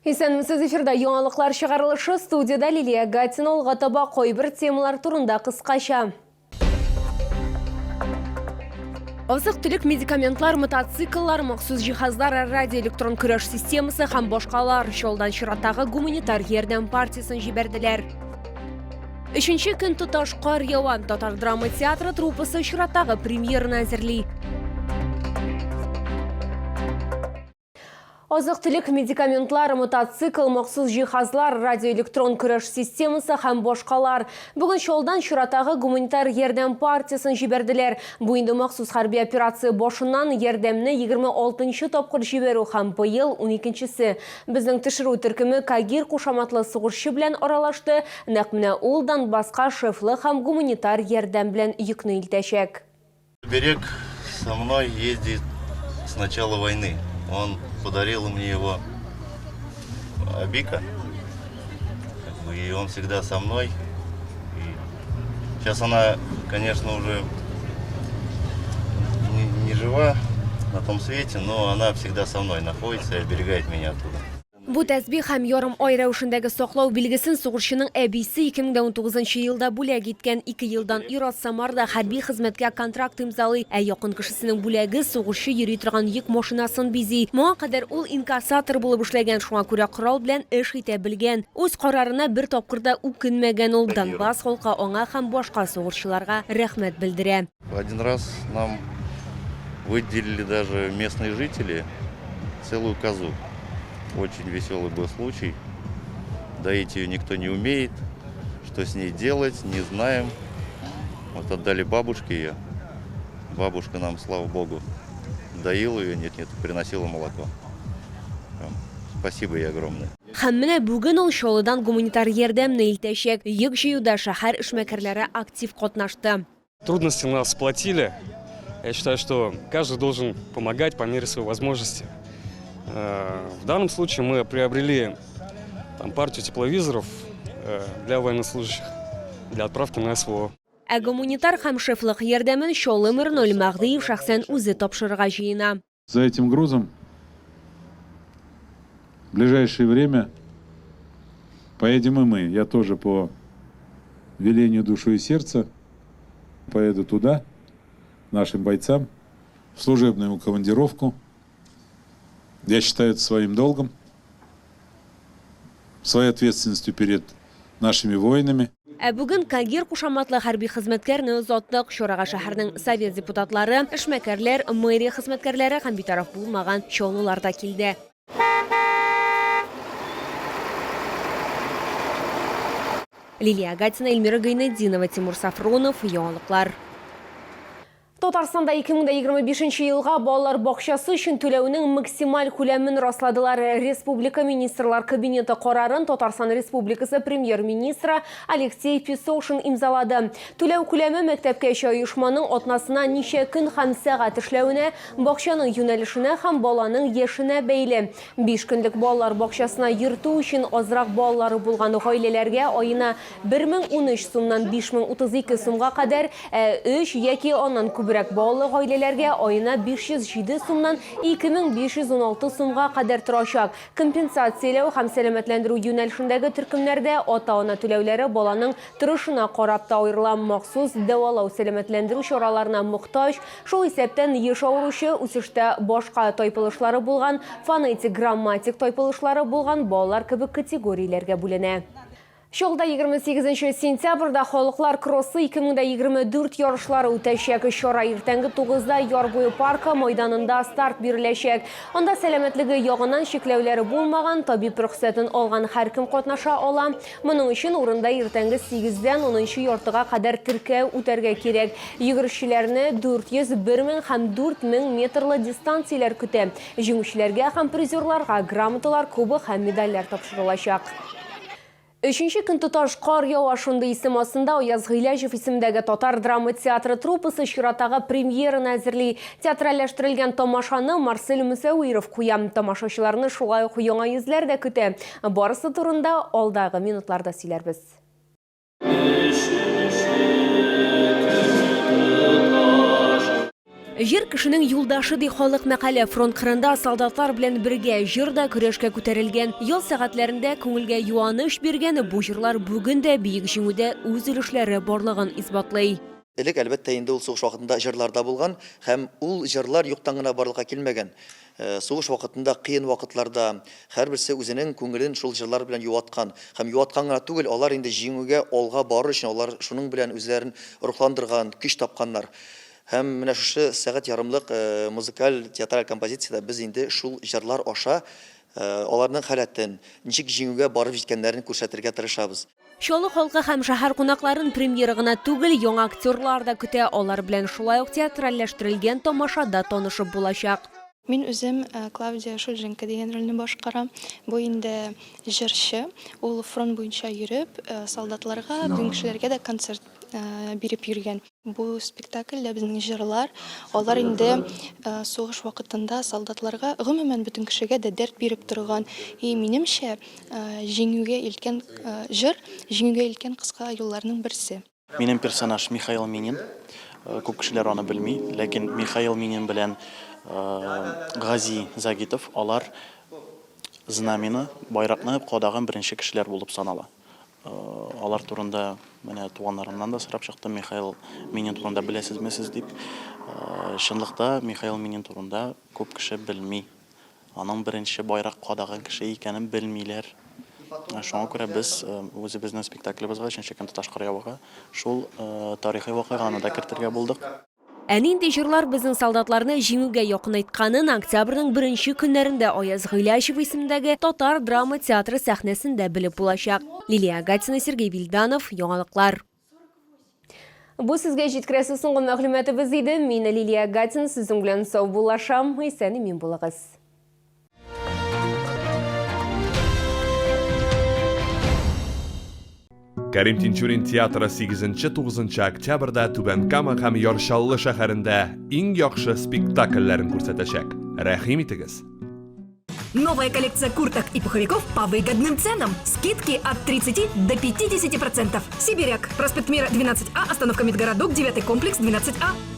Есенімсіз эфирда яңалықлар шығарылышы студияда Лилия Гатина олғатаба қойбір темалар турында қысқаша. Азық-түлік медикаментлар, мотоцикллар, махсус жиһаздар, радиоэлектрон күреш системасы һәм башкалар жолдан чираттагы гуманитар ярдәм партиясын җибәрделәр. Өченче көн тоташ кар яван Татар драма театры труппасы чираттагы премьераны әзерли. Азык-түлек медикаментлар, мотоцикл, махсус жиһазлар, радиоэлектрон күреш системасы һәм башкалар. Бүген шолдан чираттагы гуманитар ярдәм партиясын җибәрделәр. Бу инде махсус хәрби операция башыннан ярдәмне 26-нчы тапкыр җибәрү һәм быел 12-се. Безнең төшерү төркеме Кагир кушаматлы сугышчы белән аралашты. Нәкъ менә ул Донбасска шефлы һәм гуманитар ярдәм белән йөкне илтәчәк. Берег со мной ездит с начала войны. Он подарил мне его Абика, и он всегда со мной. И сейчас она, конечно, уже не жива на том свете, но она всегда со мной находится и оберегает меня оттуда. Бу тәсбих һәм ярым ай рәвешендәге саклау билгесен сугышчының әбисе 2019 елда бүләк иткән. 2 елдан Ират Самарда хәрби хезмәткә контракт имзалый. Якын кешесенең бүләге сугышчы йөри торган йөк машинасын бизи. Моңа кадәр ул инкассатор булып эшләгән, шуңа күрә корал белән эш итә белгән. Үз карарына бер тапкырда үкенмәгән ул. Донбасс халкы аңа һәм башка сугышчыларга рәхмәт белдерә. Один раз нам выделили даже местные жители целую козу. Очень веселый был случай. Доить ее никто не умеет. Что с ней делать, не знаем. Вот отдали бабушке ее. Бабушка нам, слава богу, доила ее, нет, приносила молоко. Спасибо ей огромное. Һәм менә бүген ул шолыдан гуманитар ярдәмне илтәчәк. Йөк җыюда шәһәр эшмәкәрләре актив катнашты. Трудности нас сплотили. Я считаю, что каждый должен помогать по мере своей возможности. В данном случае мы приобрели партию тепловизоров для военнослужащих, для отправки на СВО. Гуманитар һәм шефлык ярдәмен Шолымыр Нольмәгъдиев шәхсән үзе тапшырырга җыена. За этим грузом в ближайшее время поедем и мы. Я тоже по велению души и сердца поеду туда, нашим бойцам, в служебную командировку. Я считаю это своим долгом, своей ответственностью перед нашими воинами. Бүген Кагир кушаматлы хәрби хезмәткәрне озаттык. Шурага шәһәрнең совет депутатлары, эшмәкәрләр, мэрия хезмәткәрләре һәм битараф булмаган чолулар да килде. Лилия Гатина, Эльмира Гайнетдинова, Тимур Сафронов, яңалыклар. Татарстанда 2025 елга балалар бакчасы өчен түләүнең максималь күләмен расладылар. Республика министрлар кабинеты карарын Татарстан Республикасы премьер-министры Алексей Песошин имзалады. Түләү күләме мәктәпкәчә оешманың атнасына ничә көн һәм сәгать эшләүенә, бакчаның юнәлешенә һәм баланың яшенә бәйле. 5 көнлек балалар бакчасына йөртү өчен азрак балалары булган гаиләләргә аена 1013 сумнан 5032 сумга кадәр 3 яки аннан күбрәк балалы гаиләләргә аена 507 сумнан 2516 сумга кадәр торачак. Компенсацияләү һәм сәламәтләндерү юнәлешендәге төркемнәрдә ата-ана түләүләре баланың торышына карап та аерыла. Махсус дәвалау сәламәтләндерү чараларына мохтаҗ, шул исәптән еш авыручы, үсештә башка тайпылышлары булган, фонетик, грамматик тайпылышлары булган балалар кебек категорияләргә бүленә. Шолда 28 сентябрьдә халыклар кроссы 2024 ярышлары үтәчәк. Чара иртәнге 9-да Ярбуй паркы майданында старт биреләчәк. Анда сәламәтлеге ягыннан шикләүләре булмаган, табиб рөхсәтен алган һәркем катнаша ала. Моның өчен урында иртәнге 8-дән 10-нчы яртыга кадәр теркәү үтәргә кирәк. Йөгерешчеләрне 400, 1000 һәм 4000 метрлы дистанцияләр көтә. Җиңүчеләргә һәм призерларга грамоталар, кубок һәм медальләр тапшырылачак. Өченче көн тоташ кар ява, шундый исем астында Аяз Гыйләҗев исемендәге Татар драма театры труппасы чираттагы премьераны әзерли. Театральләштерелгән тамашаны Марсель Мөсәвиров куя. Тамашачыларны шулай ук яңа йөзләр дә көтә. Барысы турында алдагы минутларда сөйләрбез. Жер кешенең юлдашы ди халык мәкале фронт кырында солдатлар белән бергә җырда көрәшкә күтәрелгән. Ел сәгатьләрендә күңелгә юаныш биргән бу җырлар бүген дә биек җиңүдә үз өлешләре барлыгын исбатлый. Элек әлбәттә инде ул сугыш вакытында җырларда булган һәм ул җырлар юктан гына барлыкка килмәгән. Сугыш вакытында, кыен вакытларда һәрберсе үзенең күңелен шул җырлар белән юаткан. Һәм юаткан гына түгел, алар инде җиңүгә, алга барыр өчен алар шуның белән үзләрен рухландырган, көч тапканнар. Һәм менә шушы сәгать ярымлык музыкаль театраль композициядә без инде шул җырлар аша аларның халәтен, ничек җиңүгә барып җиткәннәрен күрсәтергә тырышабыз. Чаллы халкы һәм шәһәр кунакларын премьера гына түгел, яңа актерлар да көтә. Алар белән шулай ук театральләштерелгән тамашада танышып булачак. Мин үзем Клавдия Шульженко дигән рольне башкарам. Бу инде җырчы. Ул фронт буенча йөреп, солдатларга, бүтән кешеләргә дә концерт биреп йөргән. Бу спектакльдә безнең җырлар, алар инде сугыш вакытында солдатларга, гомумән бүтән кешегә дә дәрт биреп торган. Минемчә, җиңүгә илткән җыр, җиңүгә илткән кыска юлларның берсе. Минем персонаж Михаил Минин. Күп кешеләр аны белми, ләкин Михаил Минин белән Гази Загитов алар знамена, байракны кадаган беренче кешеләр булып санала. Алар турында менә туганнарымнан да сорап чыктым, Михаил Минин турында беләсезме сез дип. Чынлыкта Михаил Минин турында күп кеше белми. Аның беренче байрак кадаган кеше икәнен белмиләр. Шуңа күрә без үзебезнең спектаклебызга, Чынчыкын тоташ кыръябыга, шул тарихи вакыйганы да кертергә булдык. Нинди җырлар безнең солдатларны җиңүгә якынайтканын октябрьнең беренче көннәрендә Аяз Гыйлячев исемендәге Татар драма театры сәхнәсендә белеп булачак. Лилия Гатина, Сергей Вильданов, яңалыклар. Бу сезгә җиткерәсе соңгы мәгълүматыбыз иде. Мин Лилия Гатина, сезнең белән сау булашам. Исән имин булыгыз. Кәрим Тинчурин театры 8-9 октябрьдә Түбән Кама һәм Яршаллы шәһәрендә иң яхшы спектакльләрен күрсәтәчәк. Рәхим итегез. Новая коллекция курток и пуховиков по выгодным ценам. Скидки от 30 до 50%. Сибиряк. Проспект Мира, 12А, остановка Медгородок, 9 комплекс, 12А.